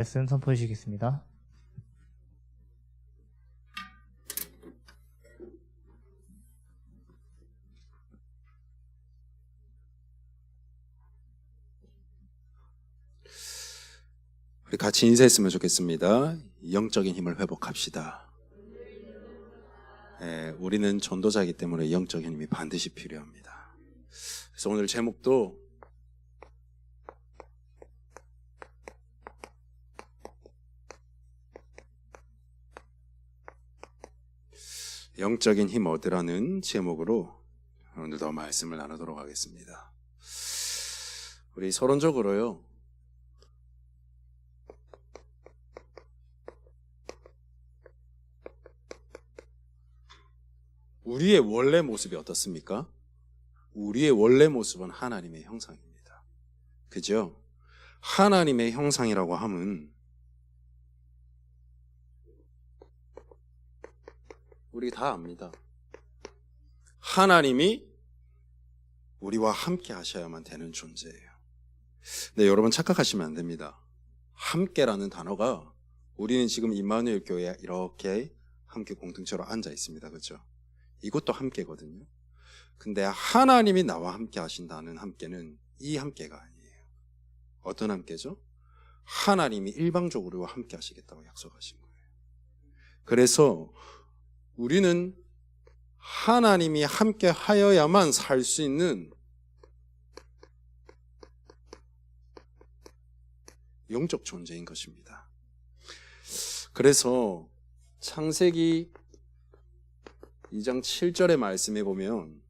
레슨 선포해 주시겠습니다. 우리 같이 인사했으면 좋겠습니다. 영적인 힘을 회복합시다. 우리는 전도자이기 때문에 영적인 힘이 반드시 필요합니다. 그래서 오늘 제목도 영적인 힘 얻으라는 제목으로 오늘도 말씀을 나누도록 하겠습니다. 우리 서론적으로요, 우리의 원래 모습이 어떻습니까? 우리의 원래 모습은 하나님의 형상입니다. 그죠? 하나님의 형상이라고 하면 우리 다 압니다. 하나님이 우리와 함께 하셔야만 되는 존재예요. 근데 여러분 착각하시면 안 됩니다. 함께라는 단어가, 우리는 지금 임마누엘 교회에 이렇게 함께 공동체로 앉아 있습니다. 그렇죠? 이것도 함께거든요. 근데 하나님이 나와 함께 하신다는 함께는 이 함께가 아니에요. 어떤 함께죠? 하나님이 일방적으로 함께 하시겠다고 약속하신 거예요. 그래서 우리는 하나님이 함께 하여야만 살 수 있는 영적 존재인 것입니다. 그래서 창세기 2장 7절의 말씀에 보면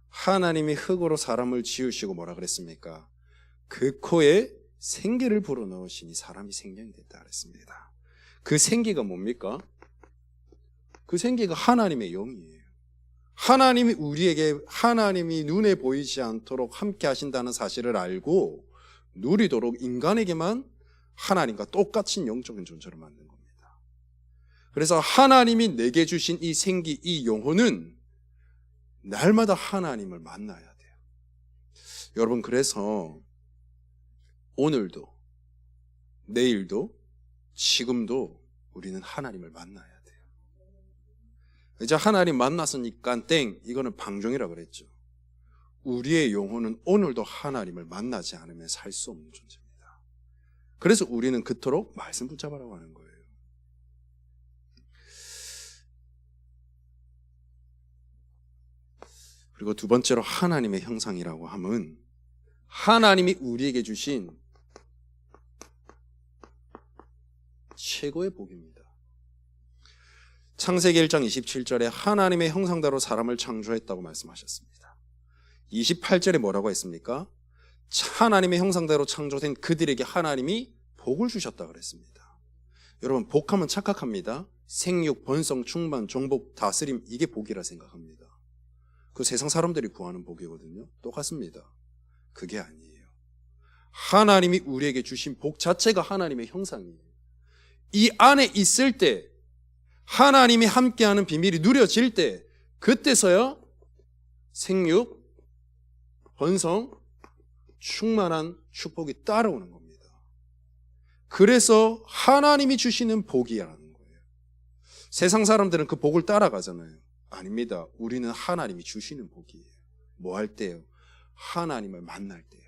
하나님이 흙으로 사람을 지으시고 뭐라 그랬습니까? 그 코에 생기를 불어넣으시니 사람이 생명이 됐다 그랬습니다. 그 생기가 뭡니까? 그 생기가 하나님의 영이에요. 하나님이 우리에게, 하나님이 눈에 보이지 않도록 함께 하신다는 사실을 알고 누리도록 인간에게만 하나님과 똑같은 영적인 존재로 만든 겁니다. 그래서 하나님이 내게 주신 이 생기, 이 영혼은 날마다 하나님을 만나야 돼요. 여러분, 그래서 오늘도, 내일도, 지금도 우리는 하나님을 만나야 돼요. 이제 하나님 만났으니까 땡, 이거는 방종이라고 그랬죠. 우리의 영혼은 오늘도 하나님을 만나지 않으면 살 수 없는 존재입니다. 그래서 우리는 그토록 말씀 붙잡으라고 하는 거예요. 그리고 두 번째로 하나님의 형상이라고 하면 하나님이 우리에게 주신 최고의 복입니다. 창세기 1장 27절에 하나님의 형상대로 사람을 창조했다고 말씀하셨습니다. 28절에 뭐라고 했습니까? 하나님의 형상대로 창조된 그들에게 하나님이 복을 주셨다 그랬습니다. 여러분, 복하면 착각합니다. 생육, 번성, 충만, 정복, 다스림, 이게 복이라 생각합니다. 그 세상 사람들이 구하는 복이거든요. 똑같습니다. 그게 아니에요. 하나님이 우리에게 주신 복 자체가 하나님의 형상이에요. 이 안에 있을 때, 하나님이 함께하는 비밀이 누려질 때, 그때서야 생육, 번성, 충만한 축복이 따라오는 겁니다. 그래서 하나님이 주시는 복이라는 거예요. 세상 사람들은 그 복을 따라가잖아요. 아닙니다. 우리는 하나님이 주시는 복이에요. 뭐 할 때요? 하나님을 만날 때요.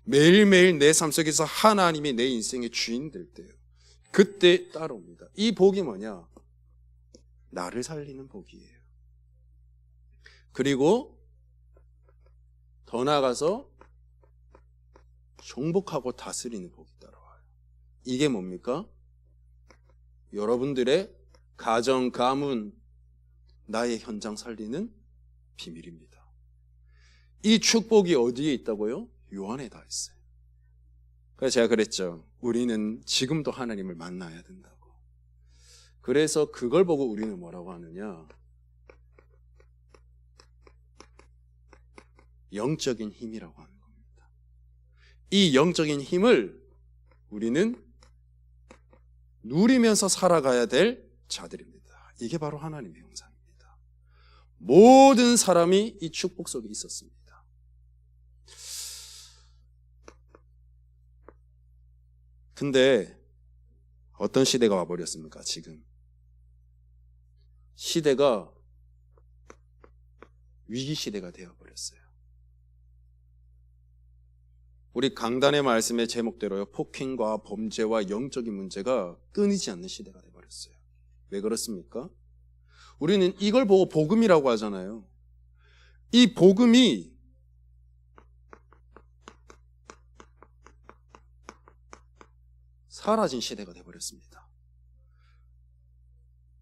매일매일 내 삶 속에서 하나님이 내 인생의 주인 될 때요. 그때 따라옵니다. 이 복이 뭐냐? 나를 살리는 복이에요. 그리고 더 나아가서 정복하고 다스리는 복이 따라와요. 이게 뭡니까? 여러분들의 가정, 가문, 나의 현장 살리는 비밀입니다. 이 축복이 어디에 있다고요? 요 안에 다 있어요. 그래서 제가 그랬죠. 우리는 지금도 하나님을 만나야 된다고. 그래서 그걸 보고 우리는 뭐라고 하느냐? 영적인 힘이라고 하는 겁니다. 이 영적인 힘을 우리는 누리면서 살아가야 될 자들입니다. 이게 바로 하나님의 형상입니다. 모든 사람이 이 축복 속에 있었습니다. 근데 어떤 시대가 와버렸습니까? 지금 시대가 위기 시대가 되어버렸어요. 우리 강단의 말씀의 제목대로요, 폭행과 범죄와 영적인 문제가 끊이지 않는 시대가 되어버렸어요. 왜 그렇습니까? 우리는 이걸 보고 복음이라고 하잖아요. 이 복음이 사라진 시대가 되어버렸습니다.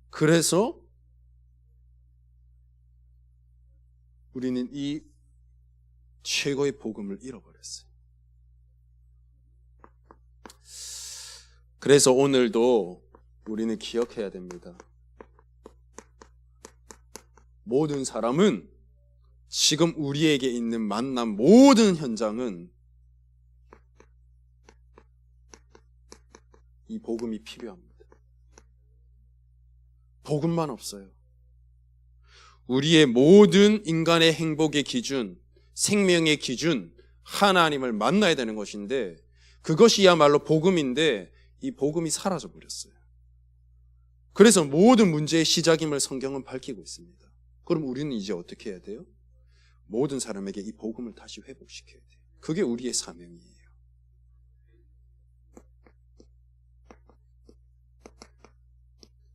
그래서 우리는 이 최고의 복음을 잃어버렸어요. 그래서 오늘도 우리는 기억해야 됩니다. 모든 사람은 지금 우리에게 있는 만남 모든 현장은 이 복음이 필요합니다. 복음만 없어요. 우리의 모든 인간의 행복의 기준, 생명의 기준, 하나님을 만나야 되는 것인데 그것이야말로 복음인데 이 복음이 사라져 버렸어요. 그래서 모든 문제의 시작임을 성경은 밝히고 있습니다. 그럼 우리는 이제 어떻게 해야 돼요? 모든 사람에게 이 복음을 다시 회복시켜야 돼요. 그게 우리의 사명이에요.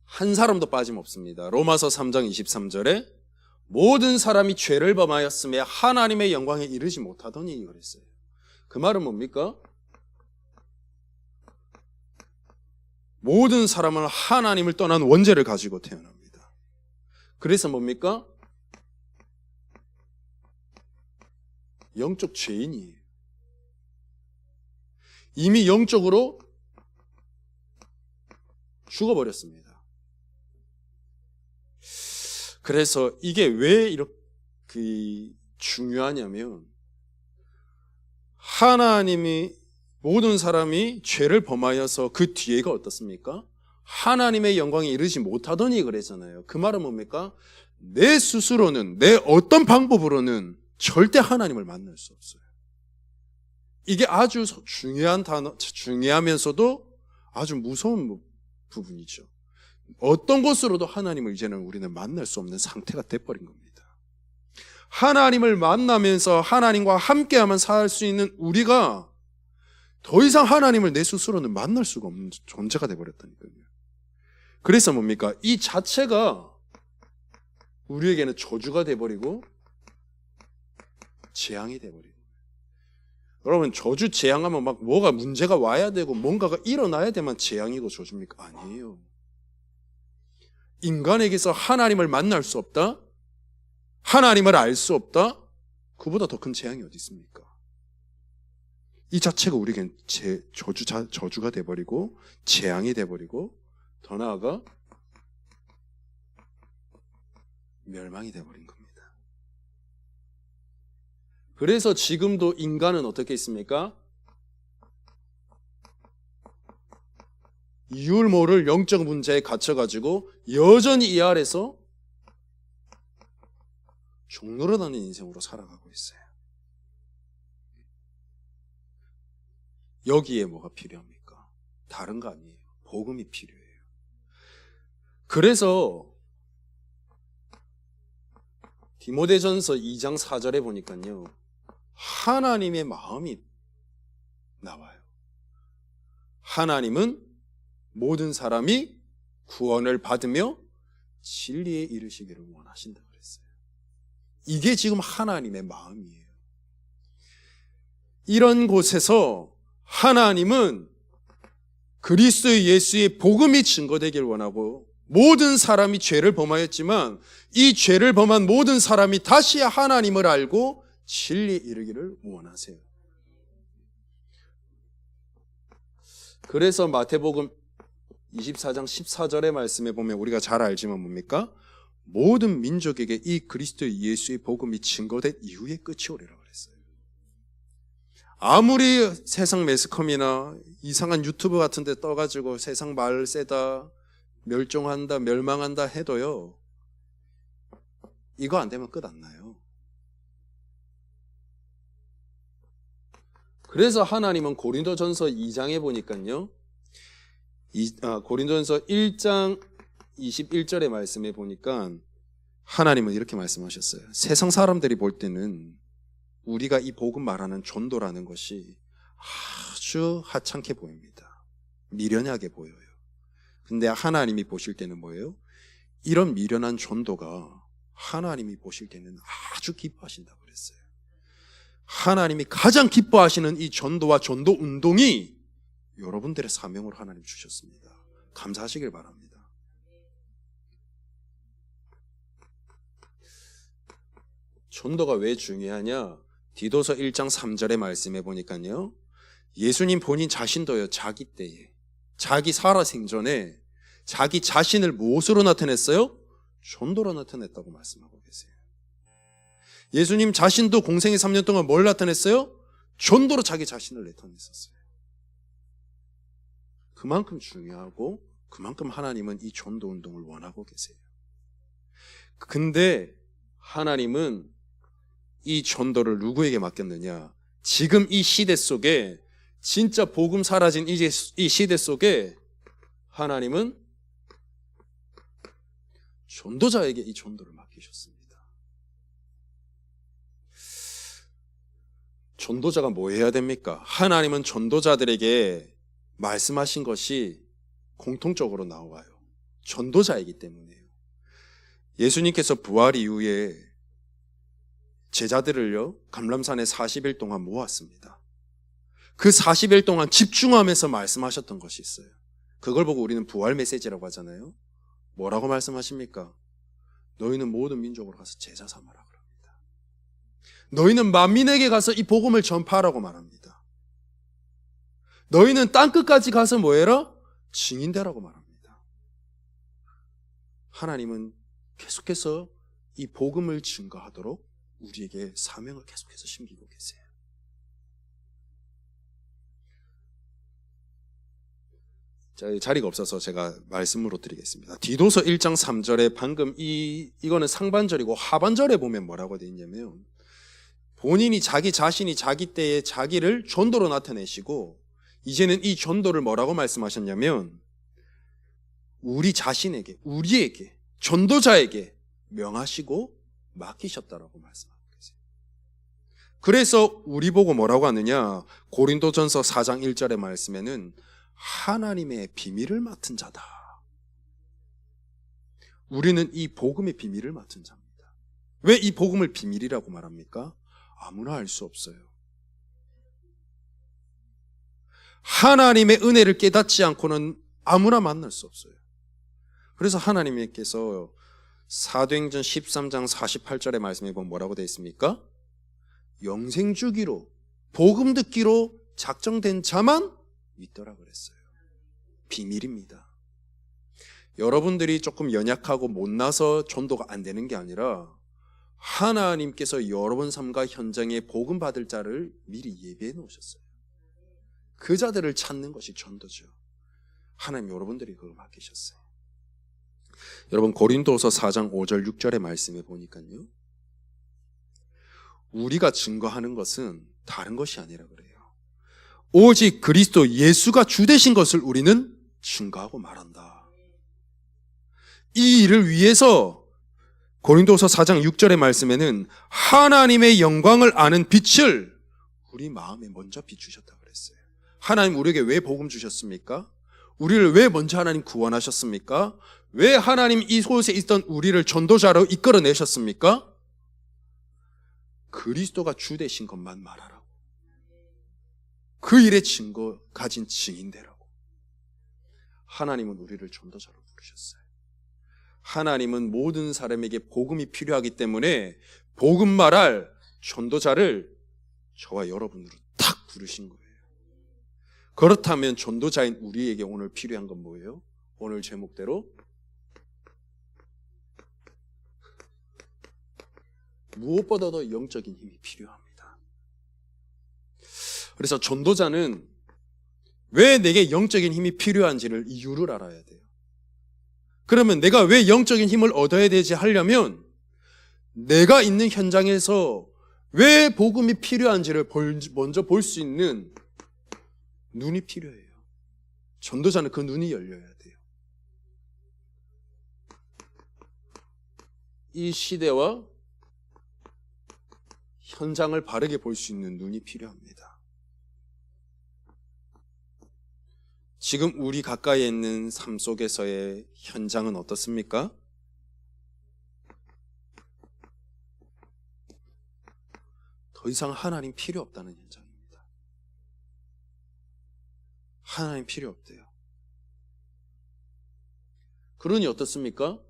한 사람도 빠짐없습니다. 로마서 3장 23절에 모든 사람이 죄를 범하였음에 하나님의 영광에 이르지 못하더니 그랬어요. 그 말은 뭡니까? 모든 사람은 하나님을 떠난 원죄를 가지고 태어납니다. 그래서 뭡니까? 영적 죄인이에요. 이미 영적으로 죽어버렸습니다. 그래서 이게 왜 이렇게 중요하냐면 하나님이 모든 사람이 죄를 범하여서 그 뒤에가 어떻습니까? 하나님의 영광에 이르지 못하더니 그랬잖아요. 그 말은 뭡니까? 내 스스로는 내 어떤 방법으로는 절대 하나님을 만날 수 없어요. 이게 아주 중요한 단어, 중요하면서도 아주 무서운 부분이죠. 어떤 것으로도 하나님을 이제는 우리는 만날 수 없는 상태가 돼버린 겁니다. 하나님을 만나면서 하나님과 함께하면 살 수 있는 우리가 더 이상 하나님을 내 스스로는 만날 수가 없는 존재가 돼버렸다니까요. 그래서 뭡니까? 이 자체가 우리에게는 저주가 돼버리고 재앙이 돼버리고. 여러분, 저주 재앙하면 막 뭐가 문제가 와야 되고 뭔가가 일어나야 되면 재앙이고 저주입니까? 아니에요. 인간에게서 하나님을 만날 수 없다? 하나님을 알 수 없다? 그보다 더 큰 재앙이 어디 있습니까? 이 자체가 우리에겐 저주가 돼버리고 재앙이 돼버리고 더 나아가 멸망이 돼버린 겁니다. 그래서 지금도 인간은 어떻게 있습니까? 이유를 모를 영적 문제에 갇혀가지고 여전히 이 아래서 종노릇하는 인생으로 살아가고 있어요. 여기에 뭐가 필요합니까? 다른 거 아니에요. 복음이 필요해요. 그래서 디모데전서 2장 4절에 보니까요, 하나님의 마음이 나와요. 하나님은 모든 사람이 구원을 받으며 진리에 이르시기를 원하신다 그랬어요. 이게 지금 하나님의 마음이에요. 이런 곳에서 하나님은 그리스도 예수의 복음이 증거되길 원하고 모든 사람이 죄를 범하였지만 이 죄를 범한 모든 사람이 다시 하나님을 알고 진리에 이르기를 원하세요. 그래서 마태복음 24장 14절의 말씀에 보면 우리가 잘 알지만 뭡니까? 모든 민족에게 이 그리스도 예수의 복음이 증거된 이후에 끝이 오리라 그랬어요. 아무리 세상 매스컴이나 이상한 유튜브 같은 데 떠가지고 세상 말 세다, 멸종한다, 멸망한다 해도요, 이거 안 되면 끝 안 나요. 그래서 하나님은 고린도전서 2장에 보니까요, 고린도전서 1장 21절의 말씀에 보니까 하나님은 이렇게 말씀하셨어요. 세상 사람들이 볼 때는 우리가 이 복음 말하는 전도라는 것이 아주 하찮게 보입니다. 미련하게 보여요. 근데 하나님이 보실 때는 뭐예요? 이런 미련한 전도가 하나님이 보실 때는 아주 기뻐하신다고 그랬어요. 하나님이 가장 기뻐하시는 이 전도와 전도 운동이 여러분들의 사명으로 하나님 주셨습니다. 감사하시길 바랍니다. 전도가 왜 중요하냐? 디도서 1장 3절의 말씀에 보니까요, 예수님 본인 자신도요, 자기 때에, 자기 살아생전에 자기 자신을 무엇으로 나타냈어요? 전도로 나타냈다고 말씀하고 계세요. 예수님 자신도 공생의 3년 동안 뭘 나타냈어요? 전도로 자기 자신을 나타냈었어요. 그만큼 중요하고 그만큼 하나님은 이 전도 운동을 원하고 계세요. 근데 하나님은 이 전도를 누구에게 맡겼느냐? 지금 이 시대 속에, 진짜 복음 사라진 이 시대 속에 하나님은 전도자에게 이 전도를 맡기셨습니다. 전도자가 뭐 해야 됩니까? 하나님은 전도자들에게 말씀하신 것이 공통적으로 나와요. 전도자이기 때문이에요. 예수님께서 부활 이후에 제자들을요, 감람산에 40일 동안 모았습니다. 그 40일 동안 집중하면서 말씀하셨던 것이 있어요. 그걸 보고 우리는 부활 메시지라고 하잖아요. 뭐라고 말씀하십니까? 너희는 모든 민족으로 가서 제자 삼으라 그럽니다. 너희는 만민에게 가서 이 복음을 전파하라고 말합니다. 너희는 땅끝까지 가서 뭐해라? 증인되라고 말합니다. 하나님은 계속해서 이 복음을 증거하도록 우리에게 사명을 계속해서 심기고 계세요. 자, 자리가 없어서 제가 말씀으로 드리겠습니다. 디도서 1장 3절에 방금 이거는 상반절이고 하반절에 보면 뭐라고 되어 있냐면, 본인이 자기 자신이 자기 때에 자기를 전도로 나타내시고, 이제는 이 전도를 뭐라고 말씀하셨냐면, 우리 자신에게, 우리에게, 전도자에게 명하시고 맡기셨다라고 말씀하고 계세요. 그래서 우리 보고 뭐라고 하느냐? 고린도전서 4장 1절의 말씀에는 하나님의 비밀을 맡은 자다. 우리는 이 복음의 비밀을 맡은 자입니다. 왜 이 복음을 비밀이라고 말합니까? 아무나 알 수 없어요. 하나님의 은혜를 깨닫지 않고는 아무나 만날 수 없어요. 그래서 하나님께서 사도행전 13장 48절의 말씀에 보면 뭐라고 되어 있습니까? 영생 주기로, 복음 듣기로 작정된 자만 믿더라 그랬어요. 비밀입니다. 여러분들이 조금 연약하고 못나서 전도가 안 되는 게 아니라 하나님께서 여러분 삶과 현장에 복음 받을 자를 미리 예비해 놓으셨어요. 그 자들을 찾는 것이 전도죠. 하나님 여러분들이 그걸 맡기셨어요. 여러분 고린도서 4장 5절 6절의 말씀에 보니까요, 우리가 증거하는 것은 다른 것이 아니라 그래요. 오직 그리스도 예수가 주 되신 것을 우리는 증거하고 말한다. 이 일을 위해서 고린도서 4장 6절의 말씀에는 하나님의 영광을 아는 빛을 우리 마음에 먼저 비추셨다고 그랬어요. 하나님 우리에게 왜 복음 주셨습니까? 우리를 왜 먼저 하나님 구원하셨습니까? 왜 하나님 이곳에 있던 우리를 전도자로 이끌어내셨습니까? 그리스도가 주 되신 것만 말하라고. 그 일의 증거 가진 증인되라고. 하나님은 우리를 전도자로 부르셨어요. 하나님은 모든 사람에게 복음이 필요하기 때문에 복음 말할 전도자를 저와 여러분으로 탁 부르신 거예요. 그렇다면 전도자인 우리에게 오늘 필요한 건 뭐예요? 오늘 제목대로 무엇보다도 영적인 힘이 필요합니다. 그래서 전도자는 왜 내게 영적인 힘이 필요한지를 이유를 알아야 돼요. 그러면 내가 왜 영적인 힘을 얻어야 되지 하려면 내가 있는 현장에서 왜 복음이 필요한지를 먼저 볼 수 있는 눈이 필요해요. 전도자는 그 눈이 열려야 돼요. 이 시대와 현장을 바르게 볼 수 있는 눈이 필요합니다. 지금 우리 가까이에 있는 삶 속에서의 현장은 어떻습니까? 더 이상 하나님 필요 없다는 현장입니다. 하나님 필요 없대요. 그러니 어떻습니까?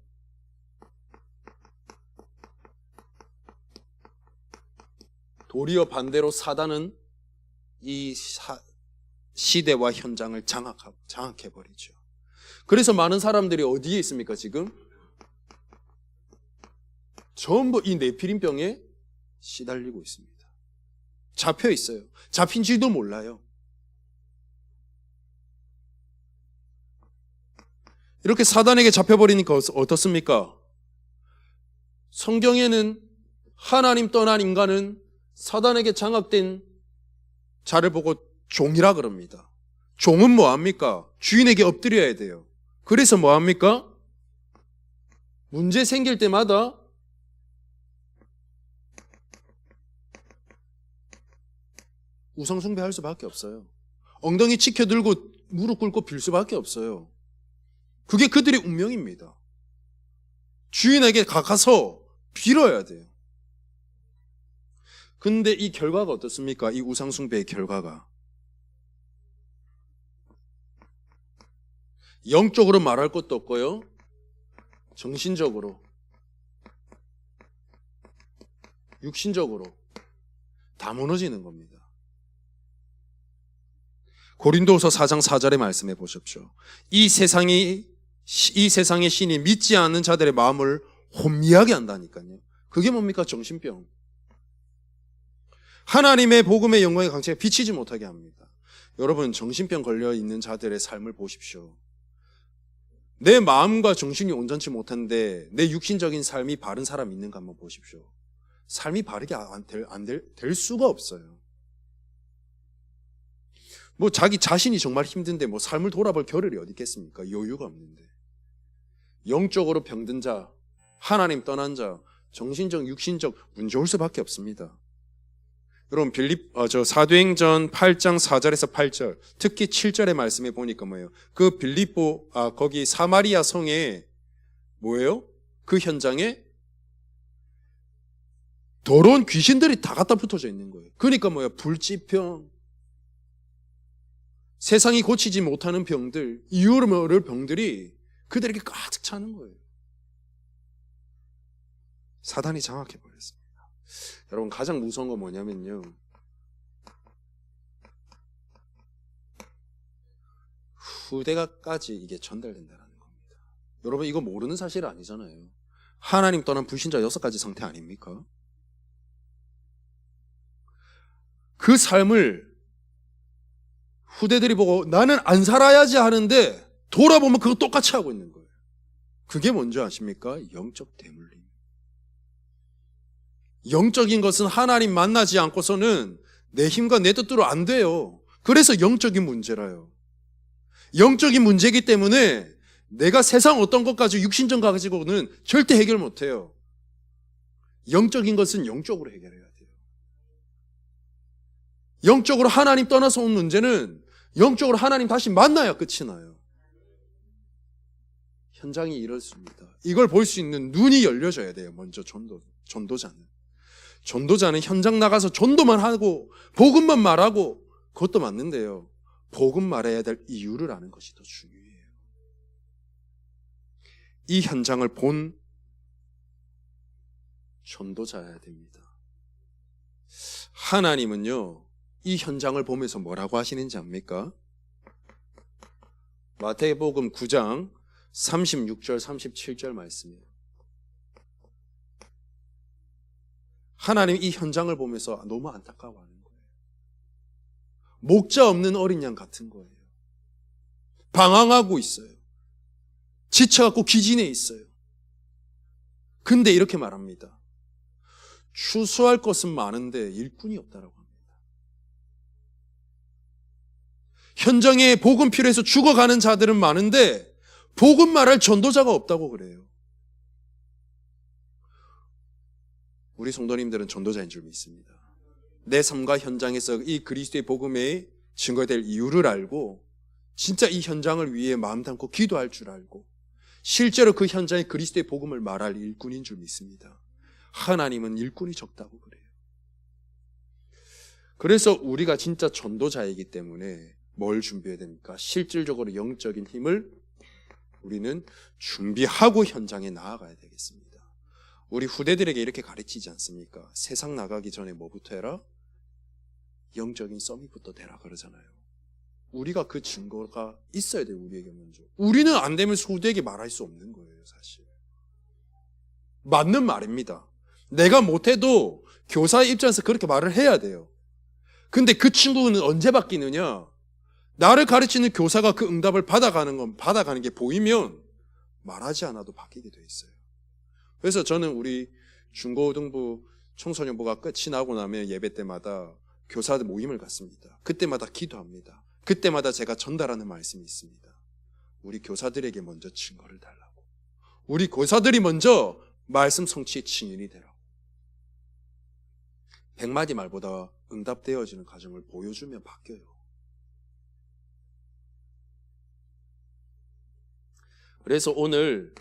도리어 반대로 사단은 이 시대와 현장을 장악해버리죠. 그래서 많은 사람들이 어디에 있습니까, 지금? 전부 이 네피림병에 시달리고 있습니다. 잡혀 있어요. 잡힌지도 몰라요. 이렇게 사단에게 잡혀버리니까 어떻습니까? 성경에는 하나님 떠난 인간은 사단에게 장악된 자를 보고 종이라 그럽니다. 종은 뭐합니까? 주인에게 엎드려야 돼요. 그래서 뭐합니까? 문제 생길 때마다 우상숭배할 수밖에 없어요. 엉덩이 치켜들고 무릎 꿇고 빌 수밖에 없어요. 그게 그들의 운명입니다. 주인에게 가서 빌어야 돼요. 근데 이 결과가 어떻습니까? 이 우상숭배의 결과가 영적으로 말할 것도 없고요, 정신적으로, 육신적으로 다 무너지는 겁니다. 고린도후서 4장 4절의 말씀해 보십시오. 이 세상의 신이 믿지 않는 자들의 마음을 혼미하게 한다니까요. 그게 뭡니까? 정신병. 하나님의 복음의 영광의 강체에 비치지 못하게 합니다. 여러분, 정신병 걸려 있는 자들의 삶을 보십시오. 내 마음과 정신이 온전치 못한데 내 육신적인 삶이 바른 사람 있는가 한번 보십시오. 삶이 바르게 될 수가 없어요. 뭐 자기 자신이 정말 힘든데 뭐 삶을 돌아볼 겨를이 어디 있겠습니까? 여유가 없는데. 영적으로 병든 자, 하나님 떠난 자, 정신적, 육신적 문제 올 수밖에 없습니다. 여러분, 사도행전 8장 4절에서 8절, 특히 7절의 말씀에 보니까 뭐예요? 그 거기 사마리아 성에 뭐예요? 그 현장에 더러운 귀신들이 다 갖다 붙어져 있는 거예요. 그러니까 뭐예요? 불치병, 세상이 고치지 못하는 병들, 이유를 모를 병들이 그들에게 가득 차는 거예요. 사단이 장악해버렸습니다. 여러분, 가장 무서운 건 뭐냐면요, 후대가까지 이게 전달된다는 겁니다. 여러분, 이거 모르는 사실 아니잖아요. 하나님 떠난 불신자 6가지 상태 아닙니까? 그 삶을 후대들이 보고 나는 안 살아야지 하는데 돌아보면 그거 똑같이 하고 있는 거예요. 그게 뭔지 아십니까? 영적 대물림. 영적인 것은 하나님 만나지 않고서는 내 힘과 내 뜻대로 안 돼요. 그래서 영적인 문제라요. 영적인 문제이기 때문에 내가 세상 어떤 것 가지고 육신적 가지고는 절대 해결 못 해요. 영적인 것은 영적으로 해결해야 돼요. 영적으로 하나님 떠나서 온 문제는 영적으로 하나님 다시 만나야 끝이 나요. 현장이 이렇습니다. 이걸 볼 수 있는 눈이 열려져야 돼요. 먼저 전도자는 현장 나가서 전도만 하고 복음만 말하고, 그것도 맞는데요, 복음 말해야 될 이유를 아는 것이 더 중요해요. 이 현장을 본 전도자여야 됩니다. 하나님은요, 이 현장을 보면서 뭐라고 하시는지 압니까? 마태복음 9장 36절 37절 말씀이에요. 하나님 이 현장을 보면서 너무 안타까워하는 거예요. 목자 없는 어린 양 같은 거예요. 방황하고 있어요. 지쳐갖고 기진해 있어요. 근데 이렇게 말합니다. 추수할 것은 많은데 일꾼이 없다라고 합니다. 현장에 복음 필요해서 죽어가는 자들은 많은데 복음 말할 전도자가 없다고 그래요. 우리 성도님들은 전도자인 줄 믿습니다. 내 삶과 현장에서 이 그리스도의 복음에 증거될 이유를 알고 진짜 이 현장을 위해 마음 담고 기도할 줄 알고 실제로 그 현장에 그리스도의 복음을 말할 일꾼인 줄 믿습니다. 하나님은 일꾼이 적다고 그래요. 그래서 우리가 진짜 전도자이기 때문에 뭘 준비해야 됩니까? 실질적으로 영적인 힘을 우리는 준비하고 현장에 나아가야 되겠습니다. 우리 후대들에게 이렇게 가르치지 않습니까? 세상 나가기 전에 뭐부터 해라? 영적인 서밋부터 되라 그러잖아요. 우리가 그 증거가 있어야 돼요. 우리에게 먼저. 우리는 안 되면 후대에게 말할 수 없는 거예요. 사실 맞는 말입니다. 내가 못해도 교사의 입장에서 그렇게 말을 해야 돼요. 근데 그 친구는 언제 바뀌느냐? 나를 가르치는 교사가 그 응답을 받아가는 게 보이면 말하지 않아도 바뀌게 돼 있어요. 그래서 저는 우리 중고등부 청소년부가 끝이 나고 나면 예배 때마다 교사들 모임을 갖습니다. 그때마다 기도합니다. 그때마다 제가 전달하는 말씀이 있습니다. 우리 교사들에게 먼저 증거를 달라고. 우리 교사들이 먼저 말씀 성취의 증인이 되라고. 100마디 말보다 응답되어지는 과정을 보여주면 바뀌어요. 그래서 오늘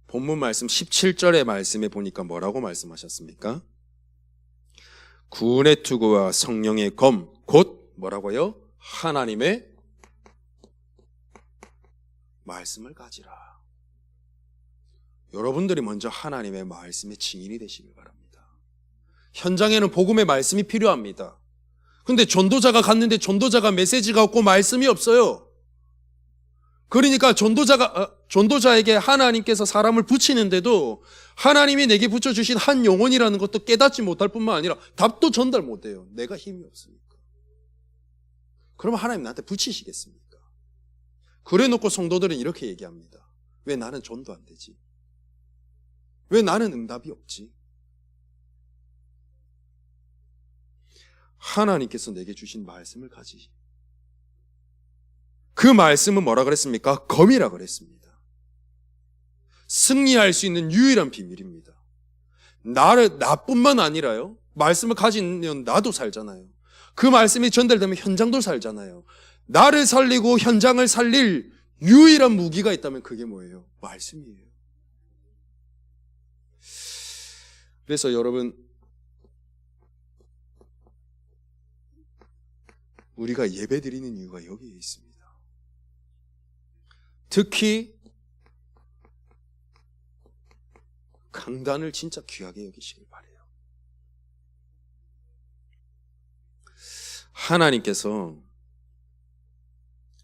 본문 말씀 17절의 말씀에 보니까 뭐라고 말씀하셨습니까? 구원의 투구와 성령의 검, 곧 뭐라고요? 하나님의 말씀을 가지라. 여러분들이 먼저 하나님의 말씀의 증인이 되시길 바랍니다. 현장에는 복음의 말씀이 필요합니다. 근데 전도자가 갔는데 전도자가 메시지가 없고 말씀이 없어요. 그러니까 전도자에게 하나님께서 사람을 붙이는데도 하나님이 내게 붙여주신 한 영혼이라는 것도 깨닫지 못할 뿐만 아니라 답도 전달 못해요. 내가 힘이 없으니까. 그러면 하나님 나한테 붙이시겠습니까? 그래 놓고 성도들은 이렇게 얘기합니다. 왜 나는 전도 안 되지? 왜 나는 응답이 없지? 하나님께서 내게 주신 말씀을 가지시. 그 말씀은 뭐라 그랬습니까? 검이라 그랬습니다. 승리할 수 있는 유일한 비밀입니다. 나뿐만 아니라요. 말씀을 가지면 나도 살잖아요. 그 말씀이 전달되면 현장도 살잖아요. 나를 살리고 현장을 살릴 유일한 무기가 있다면 그게 뭐예요? 말씀이에요. 그래서 여러분, 우리가 예배드리는 이유가 여기에 있습니다. 특히 강단을 진짜 귀하게 여기시길 바라요. 하나님께서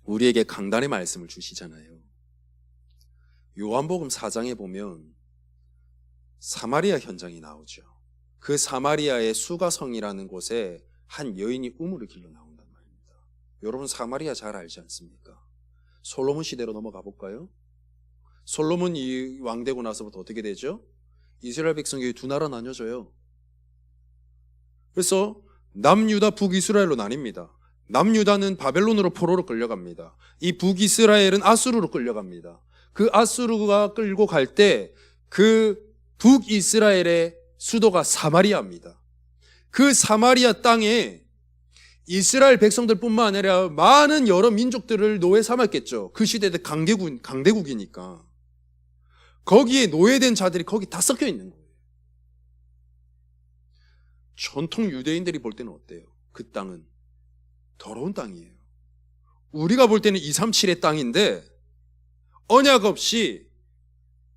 우리에게 강단의 말씀을 주시잖아요. 요한복음 4장에 보면 사마리아 현장이 나오죠. 그 사마리아의 수가성이라는 곳에 한 여인이 우물을 길러 나온단 말입니다. 여러분 사마리아 잘 알지 않습니까? 솔로몬 시대로 넘어가 볼까요? 솔로몬이 왕되고 나서부터 어떻게 되죠? 이스라엘 백성이 두 나라 나뉘어져요. 그래서 남유다 북이스라엘로 나뉩니다. 남유다는 바벨론으로 포로로 끌려갑니다. 이 북이스라엘은 아수르로 끌려갑니다. 그 아수르가 끌고 갈 때 그 북이스라엘의 수도가 사마리아입니다. 그 사마리아 땅에 이스라엘 백성들뿐만 아니라 많은 여러 민족들을 노예 삼았겠죠. 그 시대에 강대국이니까. 거기에 노예된 자들이 거기 다 섞여 있는 거예요. 전통 유대인들이 볼 때는 어때요? 그 땅은 더러운 땅이에요. 우리가 볼 때는 237의 땅인데 언약 없이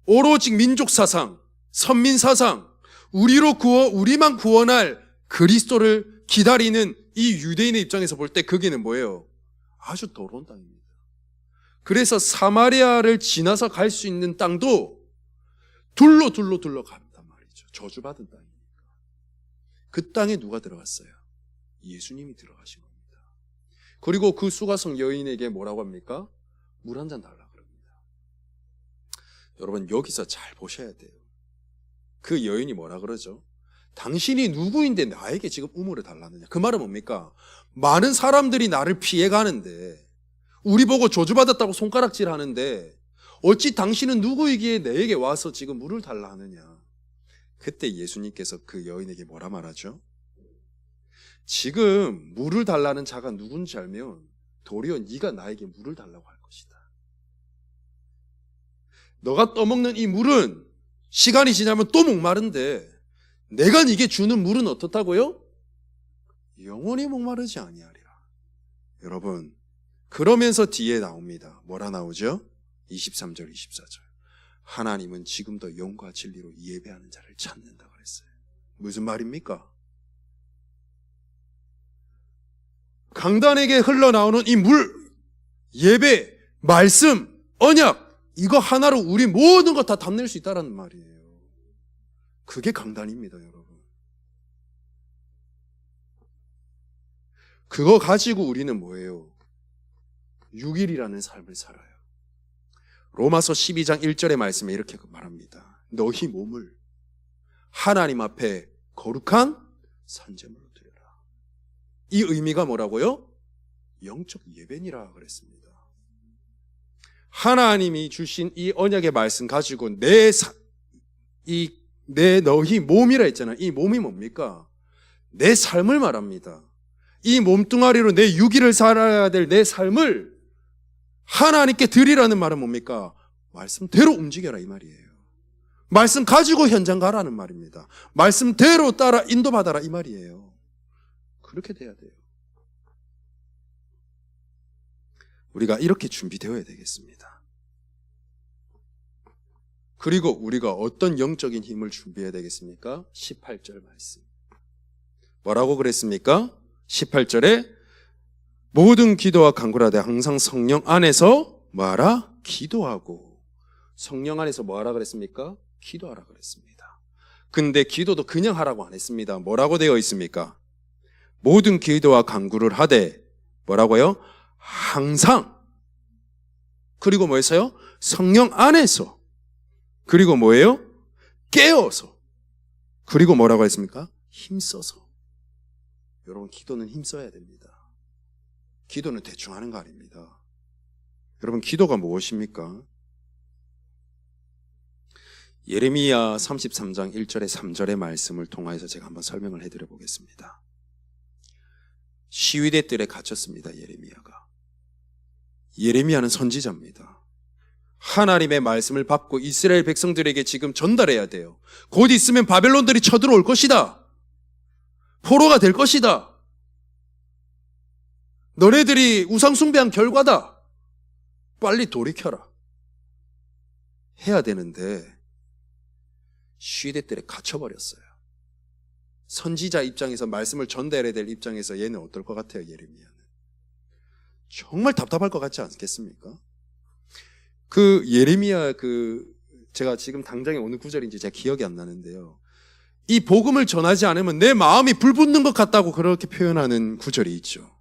오로지 민족 사상, 선민 사상, 우리만 구원할 그리스도를 기다리는 이 유대인의 입장에서 볼 때 거기는 뭐예요? 아주 더러운 땅입니다. 그래서 사마리아를 지나서 갈 수 있는 땅도 둘러 간단 말이죠. 저주받은 땅이니까. 그 땅에 누가 들어갔어요? 예수님이 들어가신 겁니다. 그리고 그 수가성 여인에게 뭐라고 합니까? 물 한 잔 달라 그럽니다. 여러분 여기서 잘 보셔야 돼요. 그 여인이 뭐라 그러죠? 당신이 누구인데 나에게 지금 우물을 달라느냐. 그 말은 뭡니까? 많은 사람들이 나를 피해가는데 우리 보고 저주받았다고 손가락질 하는데 어찌 당신은 누구이기에 내게 와서 지금 물을 달라 하느냐. 그때 예수님께서 그 여인에게 뭐라 말하죠? 지금 물을 달라는 자가 누군지 알면 도리어 네가 나에게 물을 달라고 할 것이다. 너가 떠먹는 이 물은 시간이 지나면 또 목마른데 내가 네게 주는 물은 어떻다고요? 영원히 목마르지 아니하리라. 여러분, 그러면서 뒤에 나옵니다. 뭐라 나오죠? 23절, 24절. 하나님은 지금도 영과 진리로 예배하는 자를 찾는다 그랬어요. 무슨 말입니까? 강단에게 흘러나오는 이 물, 예배, 말씀, 언약, 이거 하나로 우리 모든 것 다 담낼 수 있다는 말이에요. 그게 강단입니다, 여러분. 그거 가지고 우리는 뭐예요? 6일이라는 삶을 살아요. 로마서 12장 1절의 말씀에 이렇게 말합니다. 너희 몸을 하나님 앞에 거룩한 산제물로 드려라. 이 의미가 뭐라고요? 영적 예배니라 그랬습니다. 하나님이 주신 이 언약의 말씀 가지고 내 너희 몸이라 했잖아요. 이 몸이 뭡니까? 내 삶을 말합니다. 이 몸뚱아리로 내 육일을 살아야 될 내 삶을 하나님께 드리라는 말은 뭡니까? 말씀대로 움직여라 이 말이에요. 말씀 가지고 현장 가라는 말입니다. 말씀대로 따라 인도받아라 이 말이에요. 그렇게 돼야 돼요. 우리가 이렇게 준비되어야 되겠습니다. 그리고 우리가 어떤 영적인 힘을 준비해야 되겠습니까? 18절 말씀. 뭐라고 그랬습니까? 18절에 모든 기도와 간구하되 항상 성령 안에서 뭐하라? 기도하고. 성령 안에서 뭐하라 그랬습니까? 기도하라 그랬습니다. 근데 기도도 그냥 하라고 안 했습니다. 뭐라고 되어 있습니까? 모든 기도와 간구를 하되 뭐라고요? 항상. 그리고 뭐였어요? 성령 안에서. 그리고 뭐예요? 깨어서. 그리고 뭐라고 했습니까? 힘써서. 여러분, 기도는 힘써야 됩니다. 기도는 대충 하는 거 아닙니다. 여러분, 기도가 무엇입니까? 예레미야 33장 1절에 3절의 말씀을 통하여서 제가 한번 설명을 해드려 보겠습니다. 시위대 뜰에 갇혔습니다. 예레미야가. 예레미야는 선지자입니다. 하나님의 말씀을 받고 이스라엘 백성들에게 지금 전달해야 돼요. 곧 있으면 바벨론들이 쳐들어올 것이다. 포로가 될 것이다. 너네들이 우상숭배한 결과다. 빨리 돌이켜라. 해야 되는데 시대들에 갇혀버렸어요. 선지자 입장에서 말씀을 전달해야 될 입장에서 얘는 어떨 것 같아요? 예레미야는 정말 답답할 것 같지 않겠습니까? 그 예레미야 제가 지금 당장에 어느 구절인지 제가 기억이 안 나는데요. 이 복음을 전하지 않으면 내 마음이 불붙는 것 같다고 그렇게 표현하는 구절이 있죠.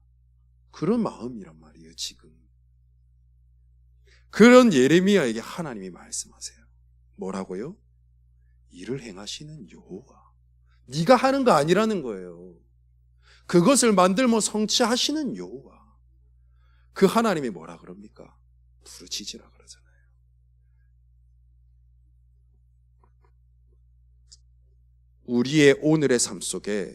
그런 마음이란 말이에요, 지금. 그런 예레미야에게 하나님이 말씀하세요. 뭐라고요? 이를 행하시는 여호와. 네가 하는 거 아니라는 거예요. 그것을 만들며 성취하시는 여호와. 그 하나님이 뭐라 그럽니까? 부르짖으라 그러잖아요. 우리의 오늘의 삶 속에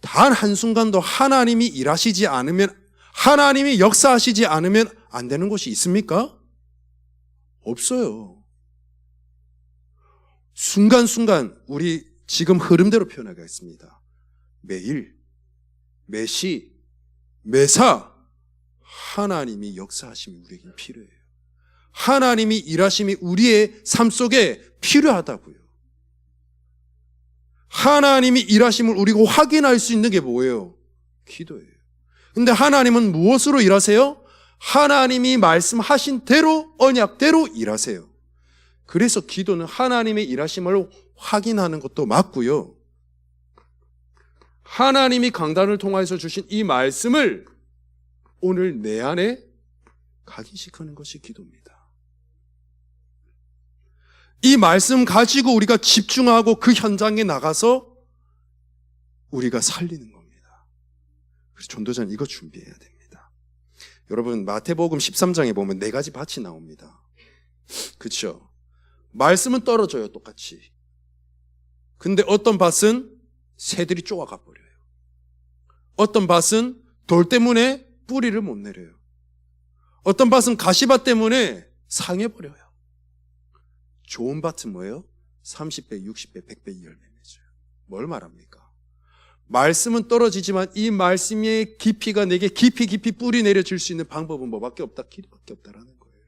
단 한순간도 하나님이 일하시지 않으면, 하나님이 역사하시지 않으면 안 되는 곳이 있습니까? 없어요. 순간순간 우리 지금 흐름대로 표현하겠습니다. 매일, 매시, 매사 하나님이 역사하심이 우리에게 필요해요. 하나님이 일하심이 우리의 삶 속에 필요하다고요. 하나님이 일하심을 우리가 확인할 수 있는 게 뭐예요? 기도예요. 근데 하나님은 무엇으로 일하세요? 하나님이 말씀하신 대로, 언약대로 일하세요. 그래서 기도는 하나님의 일하심을 확인하는 것도 맞고요. 하나님이 강단을 통해서 주신 이 말씀을 오늘 내 안에 각인시키는 것이 기도입니다. 이 말씀 가지고 우리가 집중하고 그 현장에 나가서 우리가 살리는 겁니다. 그래서 전도자는 이거 준비해야 됩니다. 여러분, 마태복음 13장에 보면 4가지 밭이 나옵니다. 그렇죠? 말씀은 떨어져요, 똑같이. 근데 어떤 밭은 새들이 쪼아가 버려요. 어떤 밭은 돌 때문에 뿌리를 못 내려요. 어떤 밭은 가시밭 때문에 상해버려요. 좋은 밭은 뭐예요? 30배, 60배, 100배 열매 맺어요. 뭘 말합니까? 말씀은 떨어지지만 이 말씀의 깊이가 내게 깊이 뿌리 내려질 수 있는 방법은 뭐밖에 없다? 길이밖에 없다라는 거예요.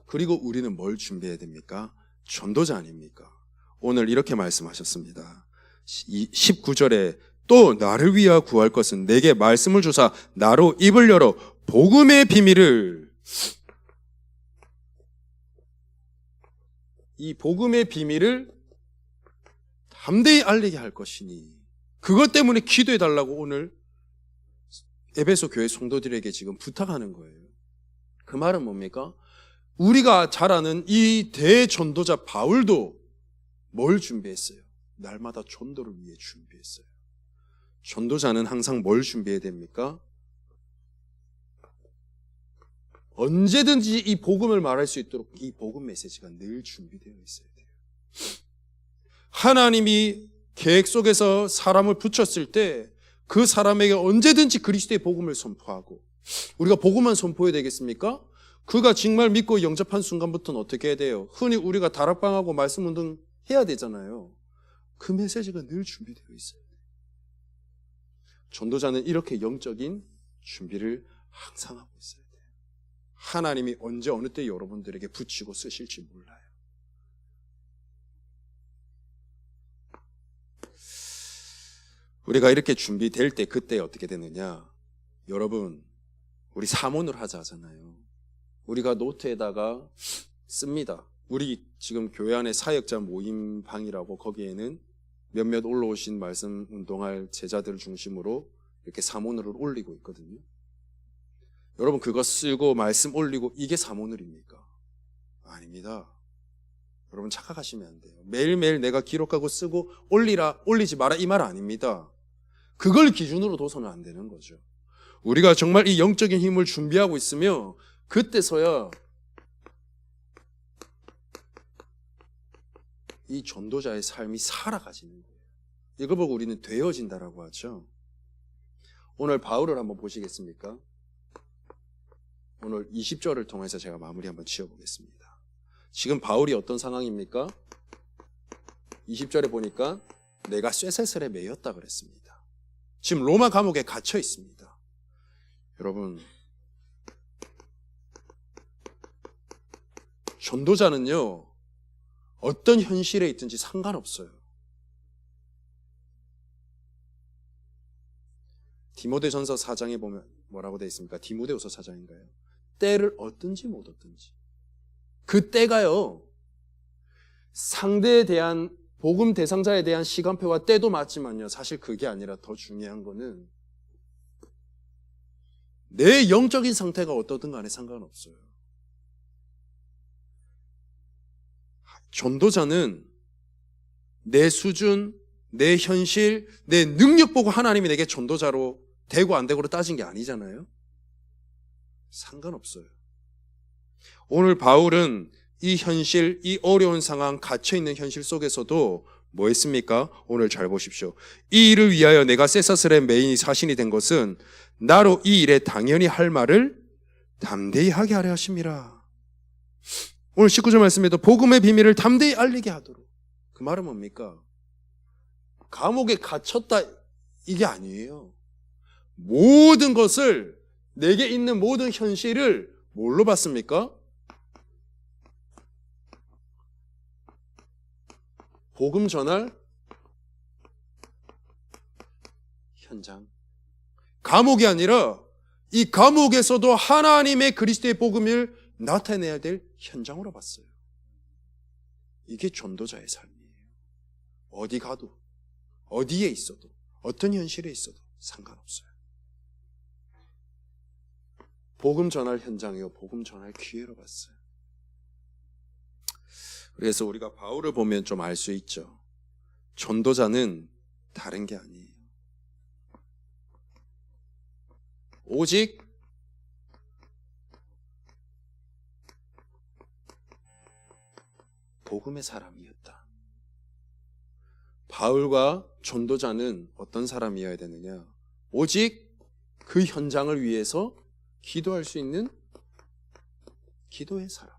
그리고 우리는 뭘 준비해야 됩니까? 전도자 아닙니까? 오늘 이렇게 말씀하셨습니다. 19절에 또 나를 위하여 구할 것은 내게 말씀을 주사 나로 입을 열어 복음의 비밀을, 이 복음의 비밀을 담대히 알리게 할 것이니, 그것 때문에 기도해 달라고 오늘 에베소 교회 성도들에게 지금 부탁하는 거예요. 그 말은 뭡니까? 우리가 잘 아는 이 대전도자 바울도 뭘 준비했어요? 날마다 전도를 위해 준비했어요. 전도자는 항상 뭘 준비해야 됩니까? 언제든지 이 복음을 말할 수 있도록 이 복음 메시지가 늘 준비되어 있어야 돼요. 하나님이 계획 속에서 사람을 붙였을 때 그 사람에게 언제든지 그리스도의 복음을 선포하고, 우리가 복음만 선포해야 되겠습니까? 그가 정말 믿고 영접한 순간부터는 어떻게 해야 돼요? 흔히 우리가 다락방하고 말씀 운동 해야 되잖아요. 그 메시지가 늘 준비되어 있어요. 전도자는 이렇게 영적인 준비를 항상 하고 있어야 돼요. 하나님이 언제 어느 때 여러분들에게 붙이고 쓰실지 몰라요. 우리가 이렇게 준비될 때 그때 어떻게 되느냐? 여러분, 우리 사문을 하잖아요. 우리가 노트에다가 씁니다. 우리 지금 교회 안에 사역자 모임방이라고, 거기에는 몇몇 올라오신 말씀 운동할 제자들을 중심으로 이렇게 사문을 올리고 있거든요. 여러분, 그거 쓰고 말씀 올리고 이게 사문을입니까? 아닙니다. 여러분, 착각하시면 안 돼요. 매일매일 내가 기록하고 쓰고 올리지 마라, 이 말 아닙니다. 그걸 기준으로 둬서는 안 되는 거죠. 우리가 정말 이 영적인 힘을 준비하고 있으며 그때서야 이 전도자의 삶이 살아가지는 거예요. 이걸 보고 우리는 되어진다라고 하죠. 오늘 바울을 한번 보시겠습니까? 오늘 20절을 통해서 제가 마무리 한번 지어보겠습니다. 지금 바울이 어떤 상황입니까? 20절에 보니까 내가 쇠사슬에 매였다 그랬습니다. 지금 로마 감옥에 갇혀 있습니다. 여러분, 전도자는요, 어떤 현실에 있든지 상관없어요. 디모데전서 4장에 보면 뭐라고 되어 있습니까? 디모데후서 4장인가요? 때를 얻든지 못 얻든지. 그 때가요, 상대에 대한, 복음 대상자에 대한 시간표와 때도 맞지만요, 사실 그게 아니라 더 중요한 거는 내 영적인 상태가 어떠든 간에 상관없어요. 전도자는 내 수준, 내 현실, 내 능력 보고 하나님이 내게 전도자로 되고 안 되고로 따진 게 아니잖아요. 상관없어요. 오늘 바울은 이 현실, 이 어려운 상황, 갇혀있는 현실 속에서도 뭐 했습니까? 오늘 잘 보십시오. 이 일을 위하여 내가 쇠사슬의 매인이 사신이 된 것은 나로 이 일에 당연히 할 말을 담대히 하게 하려 하심이라. 오늘 19절 말씀에도 복음의 비밀을 담대히 알리게 하도록. 그 말은 뭡니까? 감옥에 갇혔다, 이게 아니에요. 모든 것을, 내게 있는 모든 현실을 뭘로 봤습니까? 복음 전할 현장. 감옥이 아니라 이 감옥에서도 하나님의 그리스도의 복음을 나타내야 될 현장으로 봤어요. 이게 전도자의 삶이에요. 어디 가도, 어디에 있어도, 어떤 현실에 있어도 상관없어요. 복음 전할 현장이요, 복음 전할 기회로 봤어요. 그래서 우리가 바울을 보면 좀 알 수 있죠. 전도자는 다른 게 아니에요. 오직 복음의 사람이었다. 바울과 전도자는 어떤 사람이어야 되느냐? 오직 그 현장을 위해서 기도할 수 있는 기도의 사람.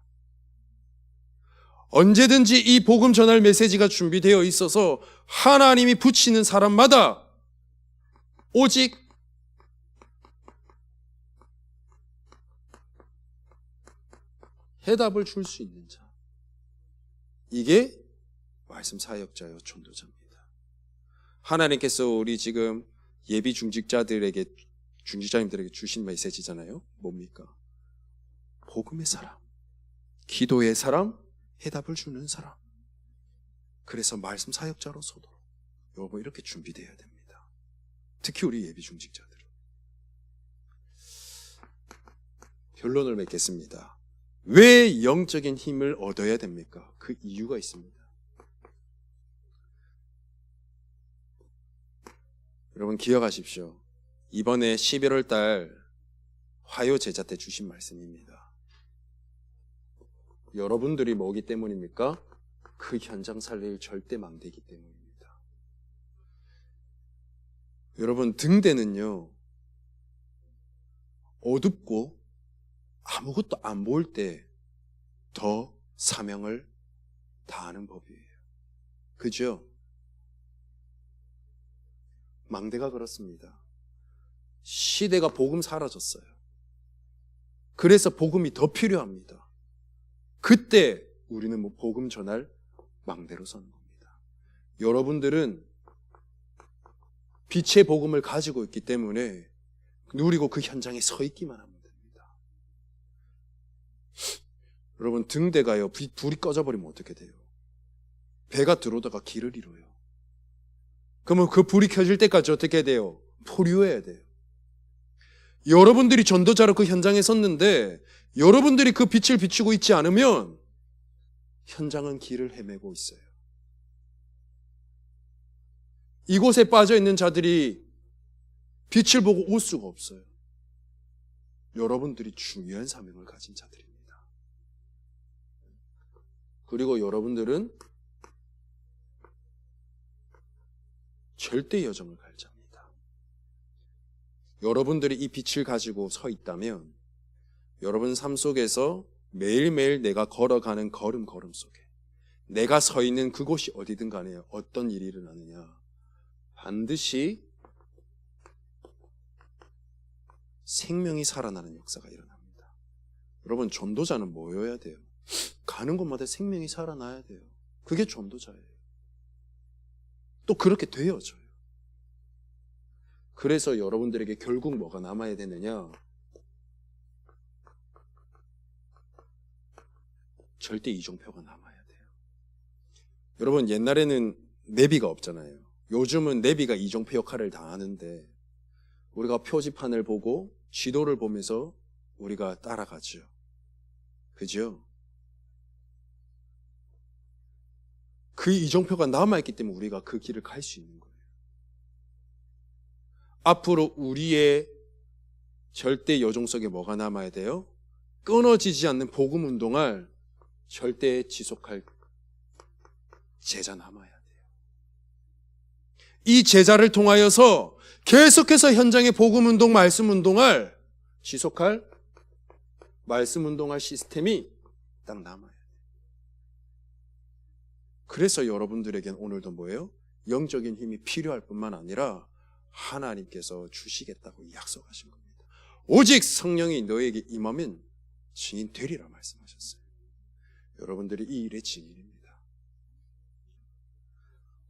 언제든지 이 복음 전할 메시지가 준비되어 있어서 하나님이 붙이는 사람마다 오직 해답을 줄 수 있는 자. 이게 말씀 사역자요 전도자입니다. 하나님께서 우리 지금 예비 중직자님들에게 주신 메시지잖아요. 뭡니까? 복음의 사람, 기도의 사람, 해답을 주는 사람. 그래서 말씀 사역자로서도 여러분 이렇게 준비되어야 됩니다. 특히 우리 예비 중직자들은. 결론을 맺겠습니다. 왜 영적인 힘을 얻어야 됩니까? 그 이유가 있습니다. 여러분 기억하십시오. 이번에 11월 달 화요 제자 때 주신 말씀입니다. 여러분들이 뭐기 때문입니까? 그 현장 살릴 절대 망대이기 때문입니다. 여러분 등대는요, 어둡고 아무것도 안 보일 때 더 사명을 다하는 법이에요. 그죠? 망대가 그렇습니다. 시대가 복음 사라졌어요. 그래서 복음이 더 필요합니다. 그때 우리는 복음 전할 망대로 서는 겁니다. 여러분들은 빛의 복음을 가지고 있기 때문에 누리고 그 현장에 서 있기만 하면 됩니다. 여러분 등대가요, 불이 꺼져버리면 어떻게 돼요? 배가 들어오다가 길을 잃어요. 그러면 그 불이 켜질 때까지 어떻게 돼요? 포류해야 돼요. 여러분들이 전도자로 그 현장에 섰는데 여러분들이 그 빛을 비추고 있지 않으면 현장은 길을 헤매고 있어요. 이곳에 빠져있는 자들이 빛을 보고 올 수가 없어요. 여러분들이 중요한 사명을 가진 자들입니다. 그리고 여러분들은 절대 여정을 갈 자입니다. 여러분들이 이 빛을 가지고 서 있다면 여러분 삶 속에서 매일매일 내가 걸어가는 걸음 속에 내가 서 있는 그곳이 어디든 간에 어떤 일이 일어나느냐, 반드시 생명이 살아나는 역사가 일어납니다. 여러분 전도자는 뭐여야 돼요? 가는 곳마다 생명이 살아나야 돼요. 그게 전도자예요. 또 그렇게 되어져요. 그래서 여러분들에게 결국 뭐가 남아야 되느냐? 절대 이종표가 남아야 돼요. 여러분 옛날에는 내비가 없잖아요. 요즘은 내비가 이종표 역할을 다 하는데 우리가 표지판을 보고 지도를 보면서 우리가 따라가죠. 그죠? 그 이종표가 남아있기 때문에 우리가 그 길을 갈 수 있는 거예요. 앞으로 우리의 절대 여정 속에 뭐가 남아야 돼요? 끊어지지 않는 복음 운동을 절대 지속할 제자 남아야 돼요. 이 제자를 통하여서 계속해서 현장의 복음 운동, 말씀 운동을 지속할 말씀 운동할 시스템이 딱 남아야 돼요. 그래서 여러분들에겐 오늘도 뭐예요? 영적인 힘이 필요할 뿐만 아니라 하나님께서 주시겠다고 약속하신 겁니다. 오직 성령이 너에게 임하면 증인 되리라 말씀하셨어요. 여러분들이 이 일의 증인입니다.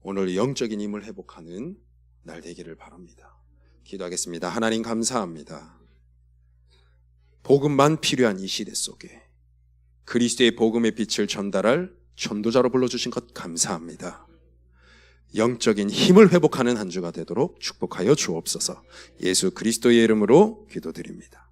오늘 영적인 힘을 회복하는 날 되기를 바랍니다. 기도하겠습니다. 하나님 감사합니다. 복음만 필요한 이 시대 속에 그리스도의 복음의 빛을 전달할 전도자로 불러주신 것 감사합니다. 영적인 힘을 회복하는 한 주가 되도록 축복하여 주옵소서. 예수 그리스도의 이름으로 기도드립니다.